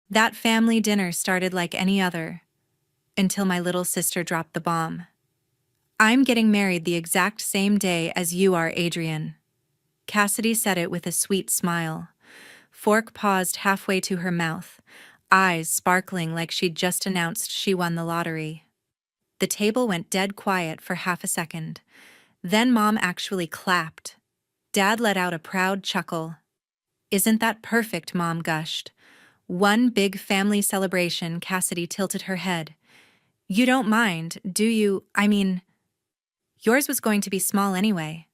That family dinner started like any other, until my little sister dropped the bomb. "I'm getting married the exact same day as you are, Adrian." Cassidy said it with a sweet smile. Fork paused halfway to her mouth, eyes sparkling like she'd just announced she won the lottery. The table went dead quiet for half a second. Then Mom actually clapped. Dad let out a proud chuckle. "Isn't that perfect?" Mom gushed. "One big family celebration." Cassidy tilted her head. "You don't mind, do you? I mean, yours was going to be small anyway."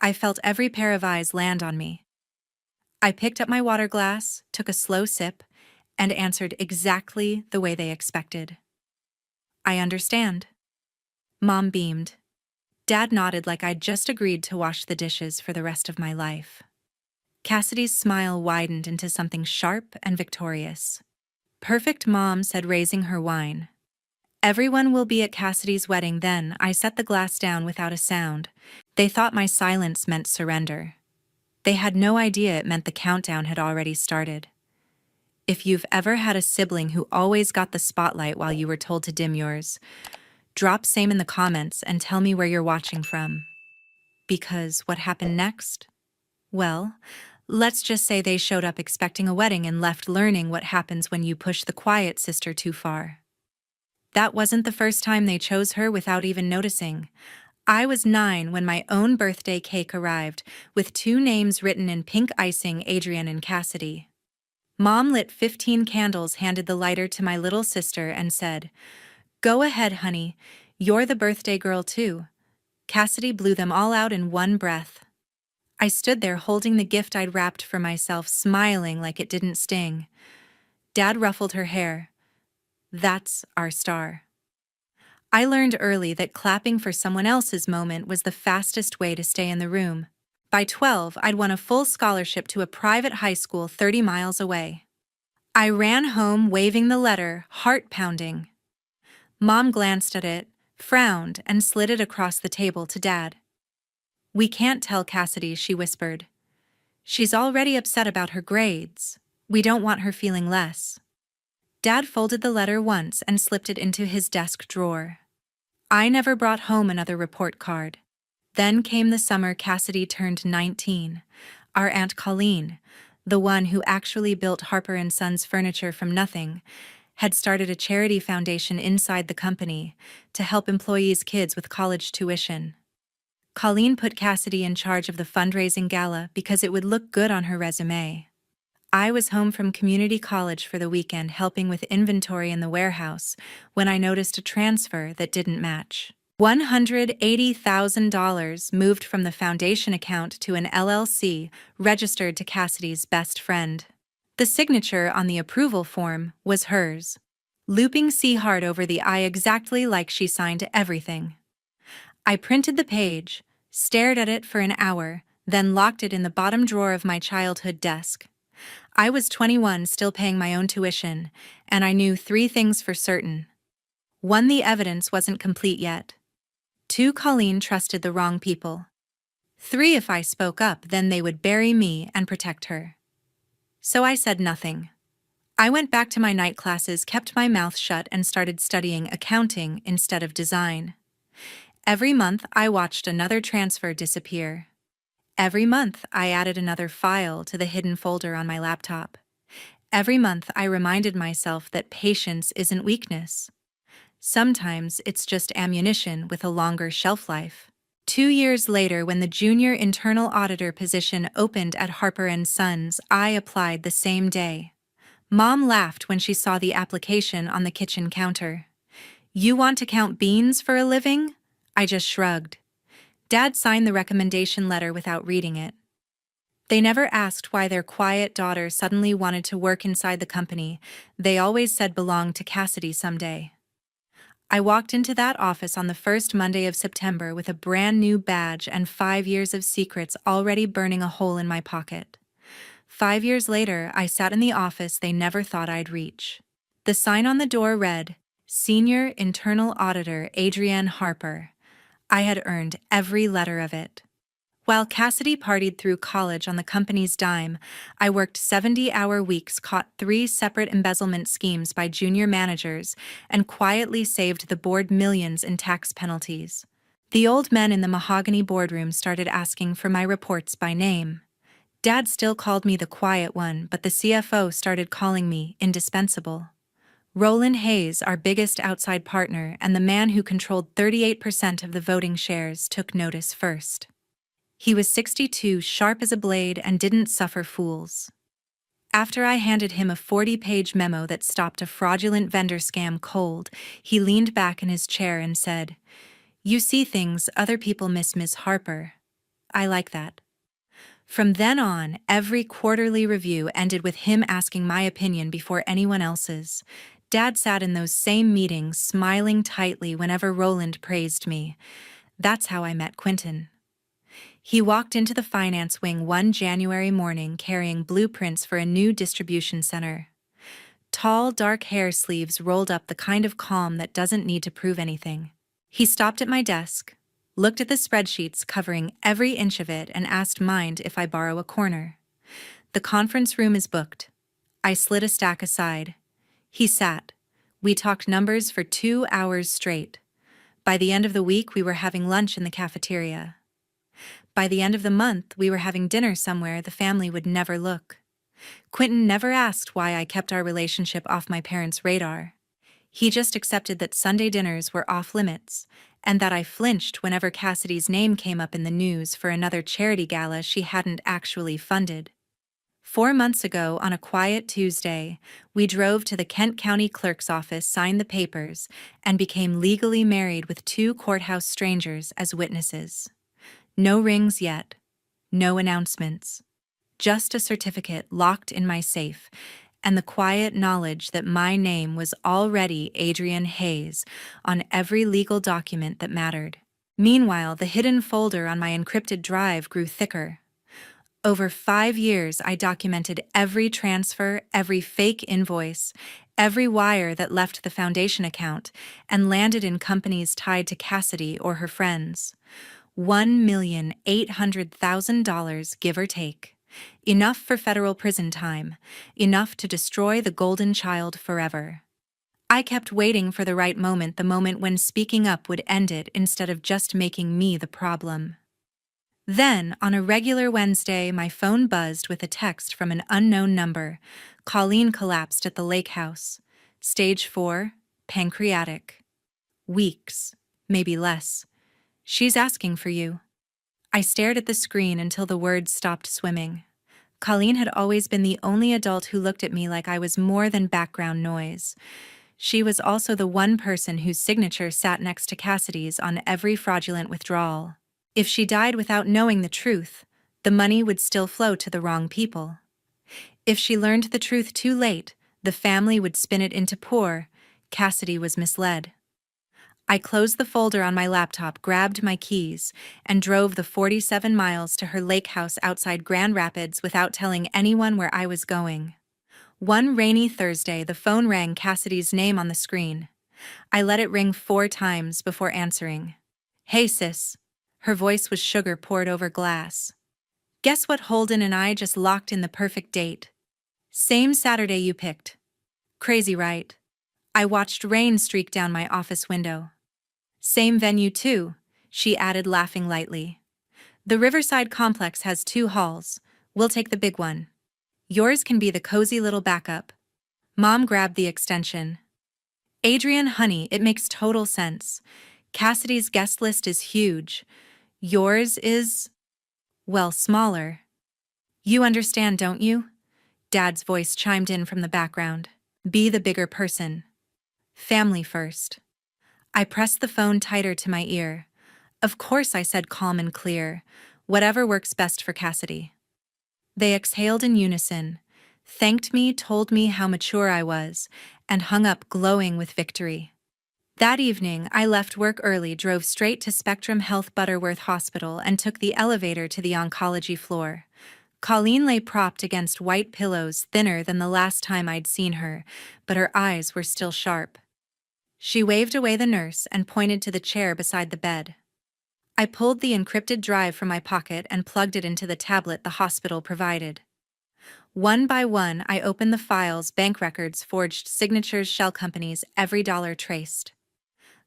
I felt every pair of eyes land on me. I picked up my water glass, took a slow sip, and answered exactly the way they expected. "I understand." Mom beamed. Dad nodded like I'd just agreed to wash the dishes for the rest of my life. Cassidy's smile widened into something sharp and victorious. "Perfect," Mom said, raising her wine. "Everyone will be at Cassidy's wedding then." I set the glass down without a sound. They thought my silence meant surrender. They had no idea it meant the countdown had already started. If you've ever had a sibling who always got the spotlight while you were told to dim yours, drop same in the comments and tell me where you're watching from. Because what happened next? Well, let's just say they showed up expecting a wedding and left learning what happens when you push the quiet sister too far. That wasn't the first time they chose her without even noticing. I was 9 when my own birthday cake arrived, with 2 names written in pink icing: Adrian and Cassidy. Mom lit 15 candles, handed the lighter to my little sister, and said, "Go ahead, honey. You're the birthday girl too." Cassidy blew them all out in one breath. I stood there holding the gift I'd wrapped for myself, smiling like it didn't sting. Dad ruffled her hair. "That's our star." I learned early that clapping for someone else's moment was the fastest way to stay in the room. By 12, I'd won a full scholarship to a private high school 30 miles away. I ran home waving the letter, heart pounding. Mom glanced at it, frowned, and slid it across the table to Dad. "We can't tell Cassidy," she whispered. "She's already upset about her grades. We don't want her feeling less." Dad folded the letter once and slipped it into his desk drawer. I never brought home another report card. Then came the summer Cassidy turned 19. Our Aunt Colleen, the one who actually built Harper & Sons furniture from nothing, had started a charity foundation inside the company to help employees' kids with college tuition. Colleen put Cassidy in charge of the fundraising gala because it would look good on her resume. I was home from community college for the weekend helping with inventory in the warehouse when I noticed a transfer that didn't match. $180,000 moved from the foundation account to an LLC registered to Cassidy's best friend. The signature on the approval form was hers. Looping C-hard over the I exactly like she signed everything. I printed the page, stared at it for an hour, then locked it in the bottom drawer of my childhood desk. I was 21, still paying my own tuition, and I knew 3 things for certain. 1, the evidence wasn't complete yet. 2, Colleen trusted the wrong people. 3, if I spoke up, then they would bury me and protect her. So I said nothing. I went back to my night classes, kept my mouth shut, and started studying accounting instead of design. Every month, I watched another transfer disappear. Every month, I added another file to the hidden folder on my laptop. Every month, I reminded myself that patience isn't weakness. Sometimes it's just ammunition with a longer shelf life. 2 years later, when the junior internal auditor position opened at Harper & Sons, I applied the same day. Mom laughed when she saw the application on the kitchen counter. "You want to count beans for a living?" I just shrugged. Dad signed the recommendation letter without reading it. They never asked why their quiet daughter suddenly wanted to work inside the company they always said belonged to Cassidy someday. I walked into that office on the first Monday of September with a brand new badge and 5 years of secrets already burning a hole in my pocket. 5 years later, I sat in the office they never thought I'd reach. The sign on the door read, "Senior Internal Auditor Adrienne Harper." I had earned every letter of it. While Cassidy partied through college on the company's dime, I worked 70-hour weeks, caught 3 separate embezzlement schemes by junior managers, and quietly saved the board millions in tax penalties. The old men in the mahogany boardroom started asking for my reports by name. Dad still called me the quiet one, but the CFO started calling me indispensable. Roland Hayes, our biggest outside partner and the man who controlled 38% of the voting shares, took notice first. He was 62, sharp as a blade, and didn't suffer fools. After I handed him a 40-page memo that stopped a fraudulent vendor scam cold, he leaned back in his chair and said, "You see things other people miss, Miss Harper. I like that." From then on, every quarterly review ended with him asking my opinion before anyone else's. Dad sat in those same meetings, smiling tightly whenever Roland praised me. That's how I met Quentin. He walked into the finance wing one January morning carrying blueprints for a new distribution center. Tall, dark hair sleeves rolled up, the kind of calm that doesn't need to prove anything. He stopped at my desk, looked at the spreadsheets covering every inch of it, and asked, "Mind if I borrow a corner?" "The conference room is booked." I slid a stack aside. He sat. We talked numbers for 2 hours straight. By the end of the week, we were having lunch in the cafeteria. By the end of the month, we were having dinner somewhere the family would never look. Quentin never asked why I kept our relationship off my parents' radar. He just accepted that Sunday dinners were off limits, and that I flinched whenever Cassidy's name came up in the news for another charity gala she hadn't actually funded. 4 months ago, on a quiet Tuesday, we drove to the Kent County Clerk's office, signed the papers, and became legally married with 2 courthouse strangers as witnesses. No rings yet, no announcements. Just a certificate locked in my safe, and the quiet knowledge that my name was already Adrian Hayes on every legal document that mattered. Meanwhile, the hidden folder on my encrypted drive grew thicker. Over 5 years, I documented every transfer, every fake invoice, every wire that left the foundation account and landed in companies tied to Cassidy or her friends. $1,800,000, give or take. Enough for federal prison time, enough to destroy the golden child forever. I kept waiting for the right moment, the moment when speaking up would end it instead of just making me the problem. Then, on a regular Wednesday, my phone buzzed with a text from an unknown number. "Colleen collapsed at the lake house. Stage 4, pancreatic. Weeks, maybe less. She's asking for you." I stared at the screen until the words stopped swimming. Colleen had always been the only adult who looked at me like I was more than background noise. She was also the one person whose signature sat next to Cassidy's on every fraudulent withdrawal. If she died without knowing the truth, the money would still flow to the wrong people. If she learned the truth too late, the family would spin it into poor. Cassidy was misled. I closed the folder on my laptop, grabbed my keys, and drove the 47 miles to her lake house outside Grand Rapids without telling anyone where I was going. One rainy Thursday, the phone rang, Cassidy's name on the screen. I let it ring 4 times before answering. "Hey, sis." Her voice was sugar poured over glass. "Guess what Holden and I just locked in the perfect date. Same Saturday you picked. Crazy, right?" I watched rain streak down my office window. "Same venue too," she added, laughing lightly. "The Riverside complex has 2 halls. We'll take the big one. Yours can be the cozy little backup." Mom grabbed the extension. "Adrian, honey, it makes total sense. Cassidy's guest list is huge. Yours is, well, smaller. You understand, don't you?" Dad's voice chimed in from the background. "Be the bigger person. Family first." I pressed the phone tighter to my ear. "Of course," I said, calm and clear. "Whatever works best for Cassidy." They exhaled in unison, thanked me, told me how mature I was, and hung up glowing with victory. That evening, I left work early, drove straight to Spectrum Health Butterworth Hospital, and took the elevator to the oncology floor. Colleen lay propped against white pillows, thinner than the last time I'd seen her, but her eyes were still sharp. She waved away the nurse and pointed to the chair beside the bed. I pulled the encrypted drive from my pocket and plugged it into the tablet the hospital provided. One by one, I opened the files, bank records, forged signatures, shell companies, every dollar traced.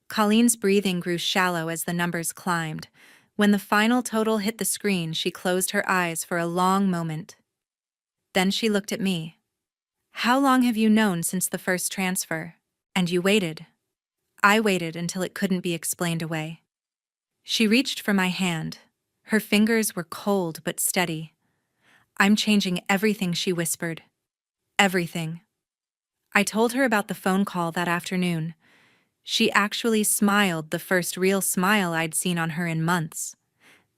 Colleen's breathing grew shallow as the numbers climbed. When the final total hit the screen, she closed her eyes for a long moment. Then she looked at me. "How long have you known since the first transfer? And you waited." I waited until it couldn't be explained away. She reached for my hand. Her fingers were cold but steady. "I'm changing everything," she whispered. "Everything." I told her about the phone call that afternoon. She actually smiled, the first real smile I'd seen on her in months.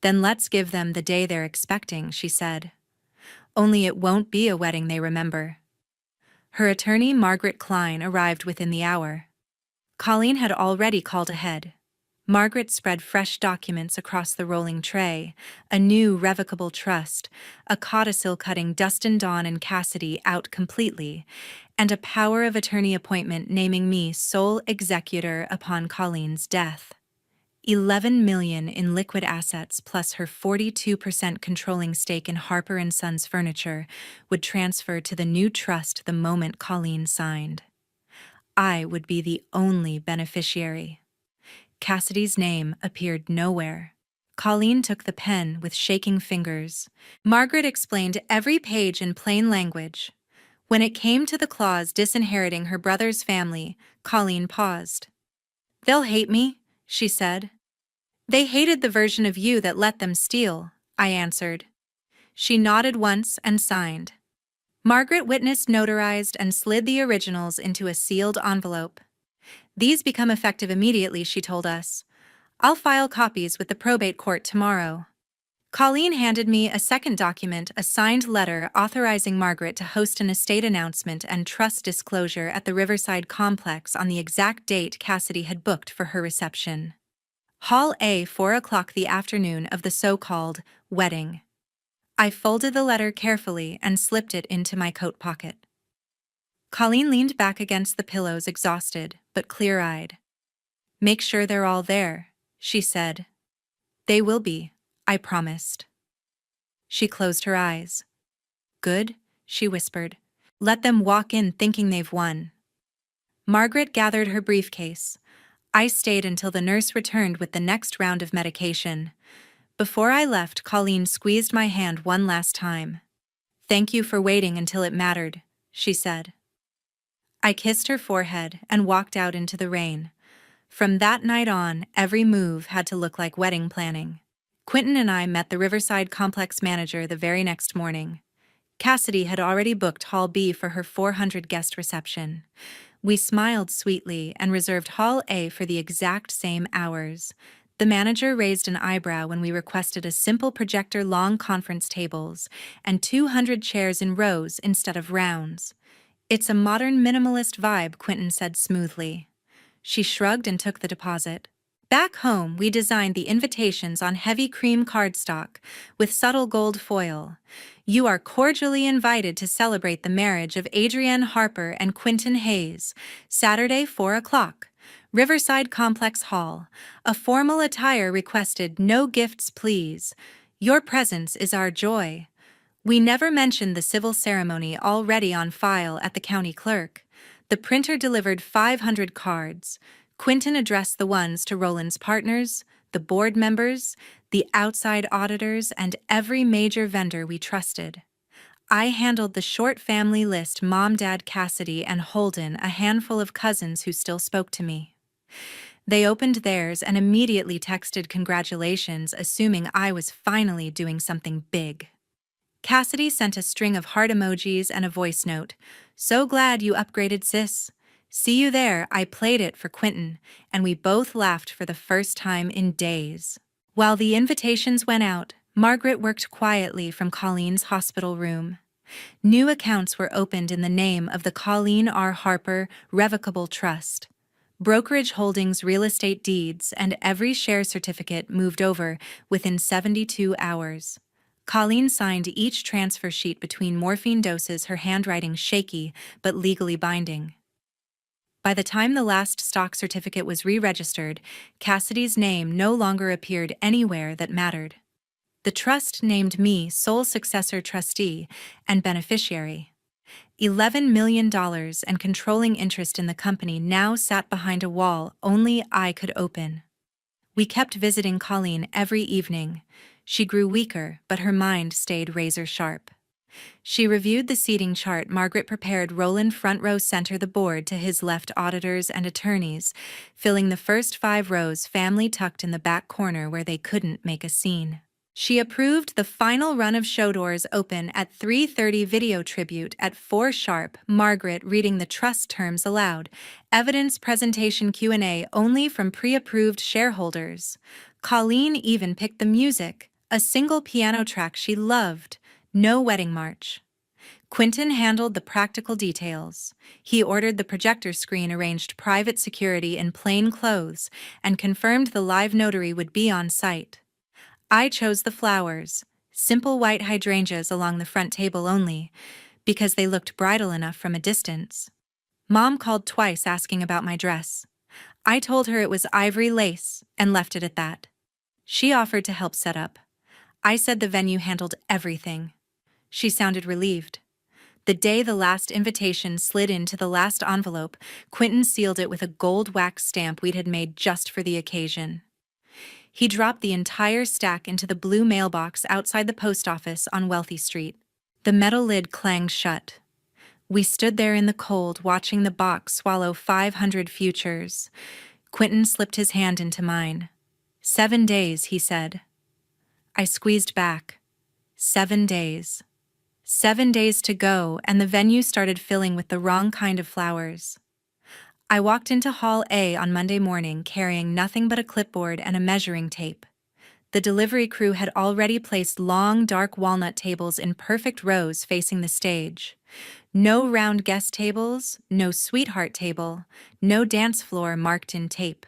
"Then let's give them the day they're expecting," she said. "Only it won't be a wedding they remember." Her attorney, Margaret Klein, arrived within the hour. Colleen had already called ahead. Margaret spread fresh documents across the rolling tray, a new revocable trust, a codicil cutting Dustin, Dawn, and Cassidy out completely, and a power of attorney appointment naming me sole executor upon Colleen's death. 11 million in liquid assets plus her 42% controlling stake in Harper & Sons Furniture would transfer to the new trust the moment Colleen signed. I would be the only beneficiary. Cassidy's name appeared nowhere. Colleen took the pen with shaking fingers. Margaret explained every page in plain language. When it came to the clause disinheriting her brother's family, Colleen paused. "They'll hate me," she said. "They hated the version of you that let them steal," I answered. She nodded once and signed. Margaret witnessed, notarized, and slid the originals into a sealed envelope. "These become effective immediately," she told us. "I'll file copies with the probate court tomorrow." Colleen handed me a second document, a signed letter authorizing Margaret to host an estate announcement and trust disclosure at the Riverside complex on the exact date Cassidy had booked for her reception. Hall A, 4 o'clock the afternoon of the so-called wedding. I folded the letter carefully and slipped it into my coat pocket. Colleen leaned back against the pillows, exhausted but clear-eyed. "Make sure they're all there," she said. "They will be," I promised. She closed her eyes. "Good," she whispered. "Let them walk in thinking they've won." Margaret gathered her briefcase. I stayed until the nurse returned with the next round of medication. Before I left, Colleen squeezed my hand one last time. "Thank you for waiting until it mattered," she said. I kissed her forehead and walked out into the rain. From that night on, every move had to look like wedding planning. Quentin and I met the Riverside complex manager the very next morning. Cassidy had already booked Hall B for her 400-guest reception. We smiled sweetly and reserved Hall A for the exact same hours. The manager raised an eyebrow when we requested a simple projector-long conference tables and 200 chairs in rows instead of rounds. "It's a modern minimalist vibe," Quentin said smoothly. She shrugged and took the deposit. Back home, we designed the invitations on heavy cream cardstock with subtle gold foil. "You are cordially invited to celebrate the marriage of Adrienne Harper and Quentin Hayes, Saturday, 4 o'clock, Riverside Complex Hall. A formal attire requested, no gifts please. Your presence is our joy." We never mentioned the civil ceremony already on file at the county clerk. The printer delivered 500 cards. Quentin addressed the ones to Roland's partners, the board members, the outside auditors, and every major vendor we trusted. I handled the short family list: Mom, Dad, Cassidy, and Holden, a handful of cousins who still spoke to me. They opened theirs and immediately texted congratulations, assuming I was finally doing something big. Cassidy sent a string of heart emojis and a voice note. "So glad you upgraded, sis. See you there." I played it for Quentin, and we both laughed for the first time in days. While the invitations went out, Margaret worked quietly from Colleen's hospital room. New accounts were opened in the name of the Colleen R. Harper Revocable Trust. Brokerage holdings, real estate deeds, and every share certificate moved over within 72 hours. Colleen signed each transfer sheet between morphine doses, her handwriting shaky but legally binding. By the time the last stock certificate was re-registered, Cassidy's name no longer appeared anywhere that mattered. The trust named me sole successor trustee and beneficiary. $11 million and controlling interest in the company now sat behind a wall only I could open. We kept visiting Colleen every evening. She grew weaker, but her mind stayed razor-sharp. She reviewed the seating chart Margaret prepared. Roland front row center the board to his left auditors and attorneys, filling the first 5 rows family tucked in the back corner where they couldn't make a scene. She approved the final run of show doors open at 3:30 video tribute at 4 sharp, Margaret reading the trust terms aloud, evidence presentation Q&A only from pre-approved shareholders. Colleen even picked the music, a single piano track she loved, no wedding march. Quentin handled the practical details. He ordered the projector screen, arranged private security in plain clothes, and confirmed the live notary would be on site. I chose the flowers, simple white hydrangeas along the front table only, because they looked bridal enough from a distance. Mom called twice asking about my dress. I told her it was ivory lace and left it at that. She offered to help set up. I said the venue handled everything. She sounded relieved. The day the last invitation slid into the last envelope, Quentin sealed it with a gold wax stamp we'd had made just for the occasion. He dropped the entire stack into the blue mailbox outside the post office on Wealthy Street. The metal lid clanged shut. We stood there in the cold, watching the box swallow 500 futures. Quentin slipped his hand into mine. 7 days, he said. I squeezed back. 7 days. 7 days to go, and the venue started filling with the wrong kind of flowers. I walked into Hall A on Monday morning carrying nothing but a clipboard and a measuring tape. The delivery crew had already placed long, dark walnut tables in perfect rows facing the stage. No round guest tables, no sweetheart table, no dance floor marked in tape.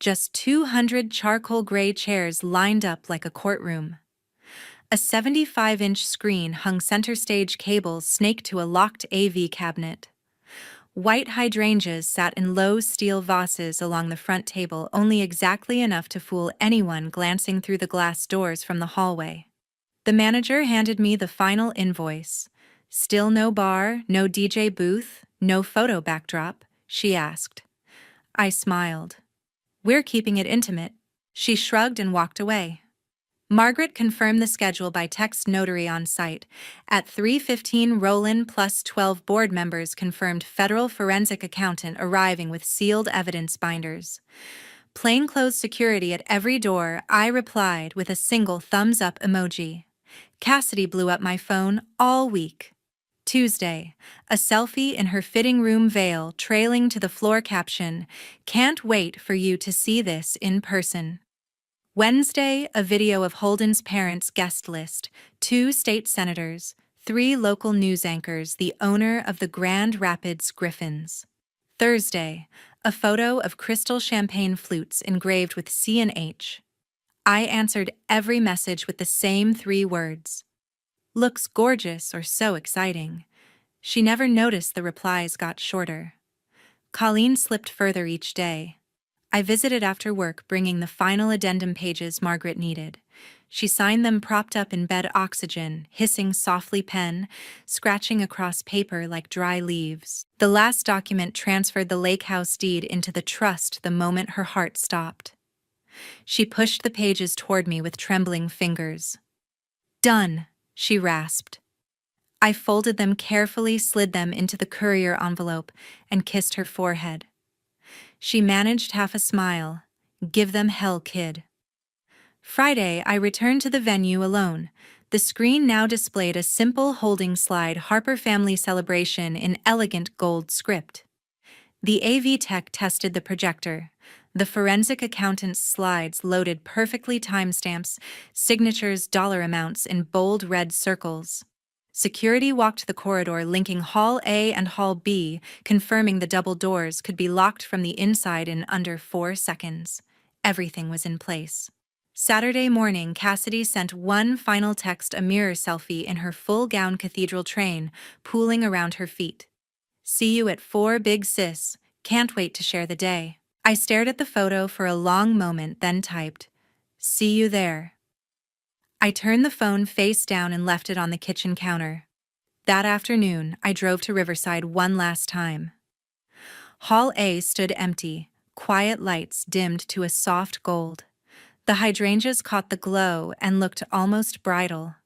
Just 200 charcoal gray chairs lined up like a courtroom. A 75-inch screen hung center stage cables snaked to a locked AV cabinet. White hydrangeas sat in low steel vases along the front table, only exactly enough to fool anyone glancing through the glass doors from the hallway. The manager handed me the final invoice. Still no bar, no DJ booth, no photo backdrop, she asked. I smiled. We're keeping it intimate. She shrugged and walked away. Margaret confirmed the schedule by text notary on site. At 3:15, Roland plus 12 board members confirmed federal forensic accountant arriving with sealed evidence binders. Plainclothes security at every door, I replied with a single thumbs-up emoji. Cassidy blew up my phone all week. Tuesday, a selfie in her fitting room veil trailing to the floor caption, "Can't wait for you to see this in person." Wednesday, a video of Holden's parents' guest list, 2 state senators, 3 local news anchors, the owner of the Grand Rapids Griffins. Thursday, a photo of crystal champagne flutes engraved with C and H. I answered every message with the same 3 words. Looks gorgeous or so exciting. She never noticed the replies got shorter. Colleen slipped further each day. I visited after work, bringing the final addendum pages Margaret needed. She signed them propped up in bed, oxygen, hissing softly, pen, scratching across paper like dry leaves. The last document transferred the lake house deed into the trust the moment her heart stopped. She pushed the pages toward me with trembling fingers. Done, she rasped. I folded them carefully, slid them into the courier envelope, and kissed her forehead. She managed half a smile. Give them hell, kid. Friday, I returned to the venue alone. The screen now displayed a simple holding slide Harper family celebration in elegant gold script. The AV tech tested the projector. The forensic accountant's slides loaded perfectly timestamps, signatures, dollar amounts in bold red circles. Security walked the corridor linking Hall A and Hall B, confirming the double doors could be locked from the inside in under 4 seconds. Everything was in place. Saturday morning, Cassidy sent one final text, a mirror selfie in her full gown cathedral train, pooling around her feet. See you at 4, big sis. Can't wait to share the day. I stared at the photo for a long moment, then typed, "See you there." I turned the phone face down and left it on the kitchen counter. That afternoon, I drove to Riverside one last time. Hall A stood empty, quiet lights dimmed to a soft gold. The hydrangeas caught the glow and looked almost bridal.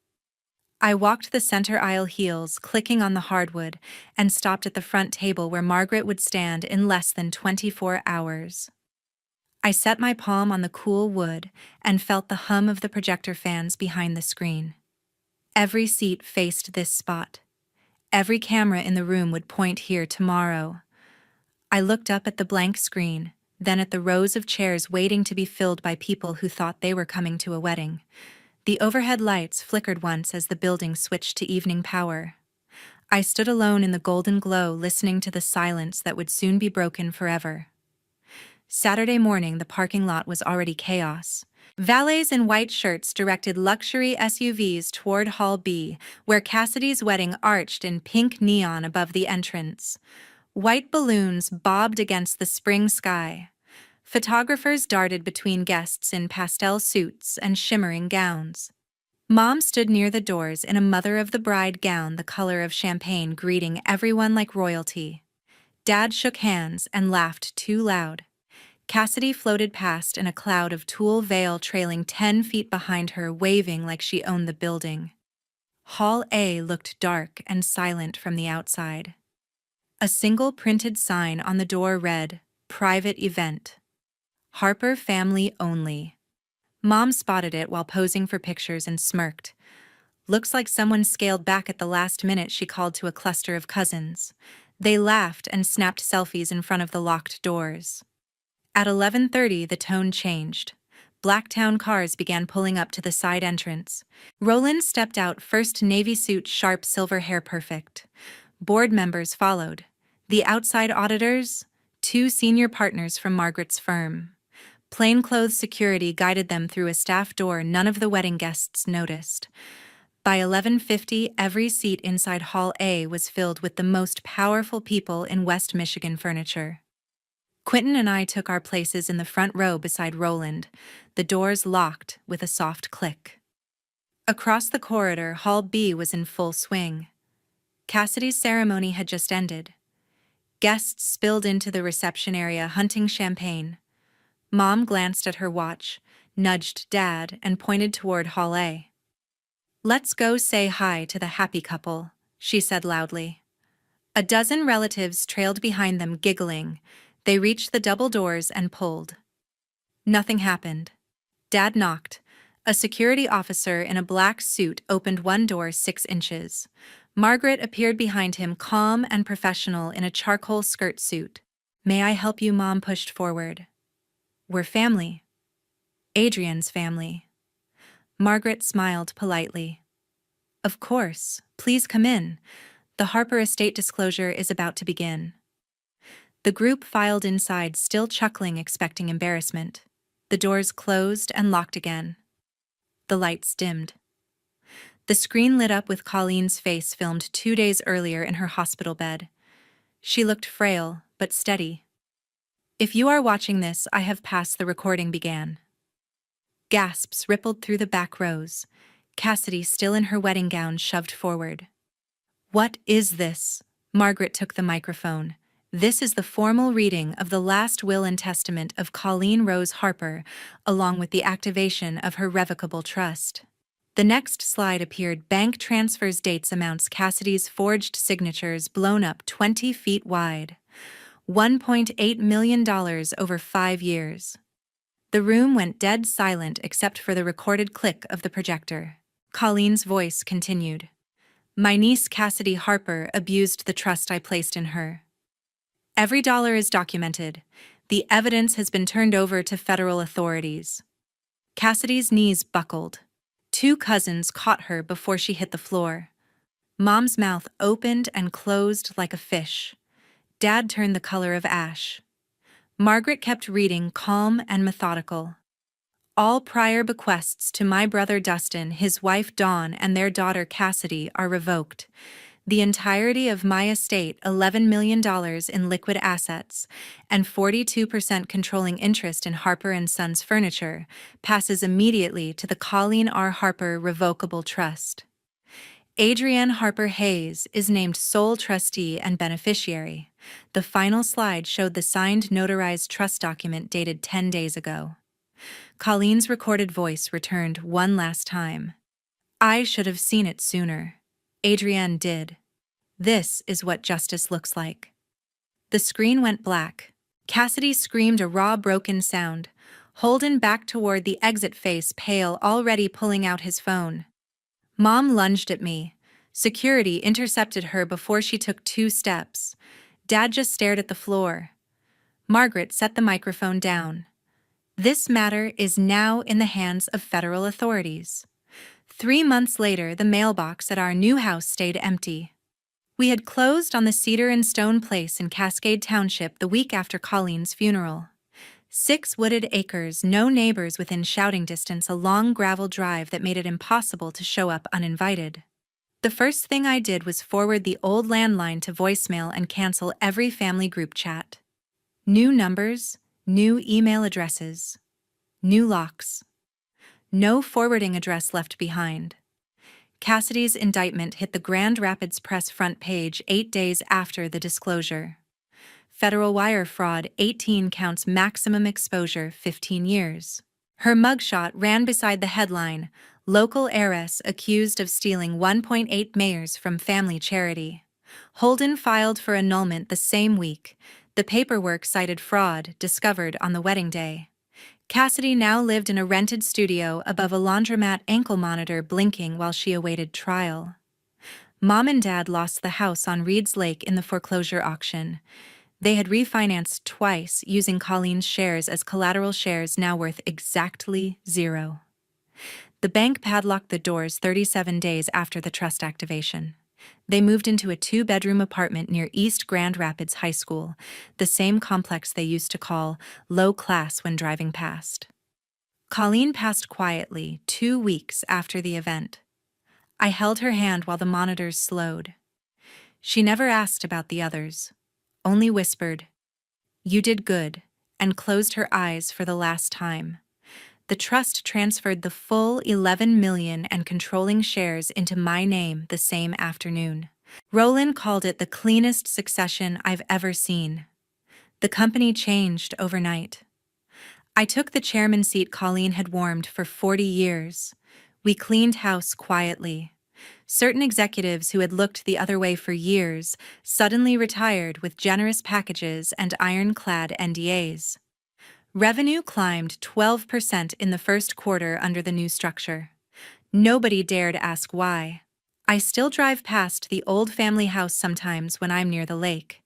I walked the center aisle heels, clicking on the hardwood, and stopped at the front table where Margaret would stand in less than 24 hours. I set my palm on the cool wood and felt the hum of the projector fans behind the screen. Every seat faced this spot. Every camera in the room would point here tomorrow. I looked up at the blank screen, then at the rows of chairs waiting to be filled by people who thought they were coming to a wedding. The overhead lights flickered once as the building switched to evening power. I stood alone in the golden glow, listening to the silence that would soon be broken forever. Saturday morning, the parking lot was already chaos. Valets in white shirts directed luxury SUVs toward Hall B, where Cassidy's wedding arched in pink neon above the entrance. White balloons bobbed against the spring sky. Photographers darted between guests in pastel suits and shimmering gowns. Mom stood near the doors in a mother-of-the-bride gown the color of champagne, greeting everyone like royalty. Dad shook hands and laughed too loud. Cassidy floated past in a cloud of tulle veil, trailing 10 feet behind her, waving like she owned the building. Hall A looked dark and silent from the outside. A single printed sign on the door read, "Private Event. Harper Family Only." Mom spotted it while posing for pictures and smirked. "Looks like someone scaled back at the last minute," she called to a cluster of cousins. They laughed and snapped selfies in front of the locked doors. At 11:30, the tone changed. Blacktown cars began pulling up to the side entrance. Roland stepped out first, navy suit, sharp silver hair perfect. Board members followed. The outside auditors, 2 senior partners from Margaret's firm. Plainclothes security guided them through a staff door none of the wedding guests noticed. By 11:50, every seat inside Hall A was filled with the most powerful people in West Michigan furniture. Quentin and I took our places in the front row beside Roland, the doors locked with a soft click. Across the corridor, Hall B was in full swing. Cassidy's ceremony had just ended. Guests spilled into the reception area, hunting champagne. Mom glanced at her watch, nudged Dad, and pointed toward Hall A. "Let's go say hi to the happy couple," she said loudly. A dozen relatives trailed behind them, giggling. They reached the double doors and pulled. Nothing happened. Dad knocked. A security officer in a black suit opened one door 6 inches. Margaret appeared behind him, calm and professional in a charcoal skirt suit. "May I help you?" Mom pushed forward. "We're family. Adrian's family." Margaret smiled politely. "Of course. Please come in. The Harper estate disclosure is about to begin." The group filed inside, still chuckling, expecting embarrassment. The doors closed and locked again. The lights dimmed. The screen lit up with Colleen's face, filmed 2 days earlier in her hospital bed. She looked frail, but steady. "If you are watching this, I have passed," the recording began. Gasps rippled through the back rows. Cassidy, still in her wedding gown, shoved forward. "What is this?" Margaret took the microphone. "This is the formal reading of the last will and testament of Colleen Rose Harper, along with the activation of her revocable trust." The next slide appeared: bank transfers, dates, amounts, Cassidy's forged signatures blown up 20 feet wide. $1.8 million over 5 years. The room went dead silent except for the recorded click of the projector. Colleen's voice continued. "My niece Cassidy Harper abused the trust I placed in her. Every dollar is documented. The evidence has been turned over to federal authorities." Cassidy's knees buckled. 2 cousins caught her before she hit the floor. Mom's mouth opened and closed like a fish. Dad turned the color of ash. Margaret kept reading, calm and methodical. "All prior bequests to my brother Dustin, his wife Dawn, and their daughter Cassidy are revoked. The entirety of my estate, $11 million in liquid assets, and 42% controlling interest in Harper & Sons Furniture, passes immediately to the Colleen R. Harper Revocable Trust. Adrienne Harper Hayes is named sole trustee and beneficiary. The final slide showed the signed notarized trust document dated 10 days ago. Colleen's recorded voice returned one last time. I should have seen it sooner. Adrienne did. This is what justice looks like. The screen went black. Cassidy screamed a raw, broken sound. Holden backed toward the exit face, pale, already pulling out his phone. Mom lunged at me. Security intercepted her before she took 2 steps. Dad just stared at the floor. Margaret set the microphone down. This matter is now in the hands of federal authorities. 3 months later, the mailbox at our new house stayed empty. We had closed on the Cedar and Stone place in Cascade Township the week after Colleen's funeral. 6 wooded acres, no neighbors within shouting distance, a long gravel drive that made it impossible to show up uninvited. The first thing I did was forward the old landline to voicemail and cancel every family group chat. New numbers, new email addresses, new locks. No forwarding address left behind. Cassidy's indictment hit the Grand Rapids Press front page 8 days after the disclosure. Federal wire fraud, 18 counts, maximum exposure, 15 years. Her mugshot ran beside the headline, Local Heiress Accused of Stealing 1.8 Mayors from Family Charity. Holden filed for annulment the same week. The paperwork cited fraud discovered on the wedding day. Cassidy now lived in a rented studio above a laundromat, ankle monitor blinking while she awaited trial. Mom and Dad lost the house on Reed's Lake in the foreclosure auction. They had refinanced twice using Colleen's shares as collateral, shares now worth exactly 0. The bank padlocked the doors 37 days after the trust activation. They moved into a 2-bedroom apartment near East Grand Rapids High School, the same complex they used to call low class when driving past. Colleen passed quietly 2 weeks after the event. I held her hand while the monitors slowed. She never asked about the others, only whispered, "You did good," and closed her eyes for the last time. The trust transferred the full 11 million and controlling shares into my name the same afternoon. Roland called it the cleanest succession I've ever seen. The company changed overnight. I took the chairman seat Colleen had warmed for 40 years. We cleaned house quietly. Certain executives who had looked the other way for years suddenly retired with generous packages and ironclad NDAs. Revenue climbed 12% in the first quarter under the new structure. Nobody dared ask why. I still drive past the old family house sometimes when I'm near the lake.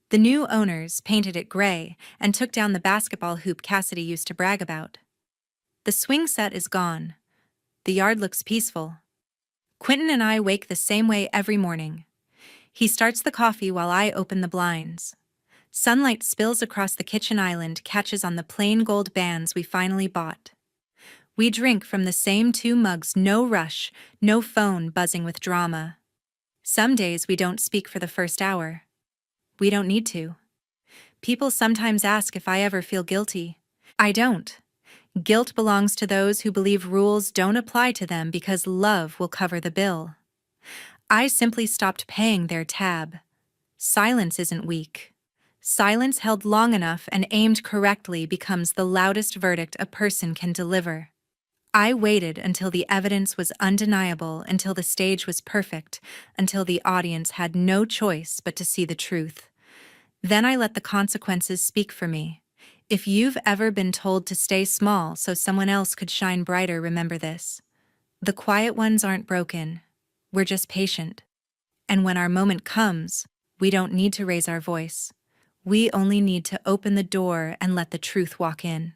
The new owners painted it gray and took down the basketball hoop Cassidy used to brag about. The swing set is gone. The yard looks peaceful. Quentin and I wake the same way every morning. He starts the coffee while I open the blinds. Sunlight spills across the kitchen island, catches on the plain gold bands we finally bought. We drink from the same 2 mugs, no rush, no phone buzzing with drama. Some days we don't speak for the first hour. We don't need to. People sometimes ask if I ever feel guilty. I don't. Guilt belongs to those who believe rules don't apply to them because love will cover the bill. I simply stopped paying their tab. Silence isn't weak. Silence held long enough and aimed correctly becomes the loudest verdict a person can deliver. I waited until the evidence was undeniable, until the stage was perfect, until the audience had no choice but to see the truth. Then I let the consequences speak for me. If you've ever been told to stay small so someone else could shine brighter, remember this. The quiet ones aren't broken. We're just patient. And when our moment comes, we don't need to raise our voice. We only need to open the door and let the truth walk in.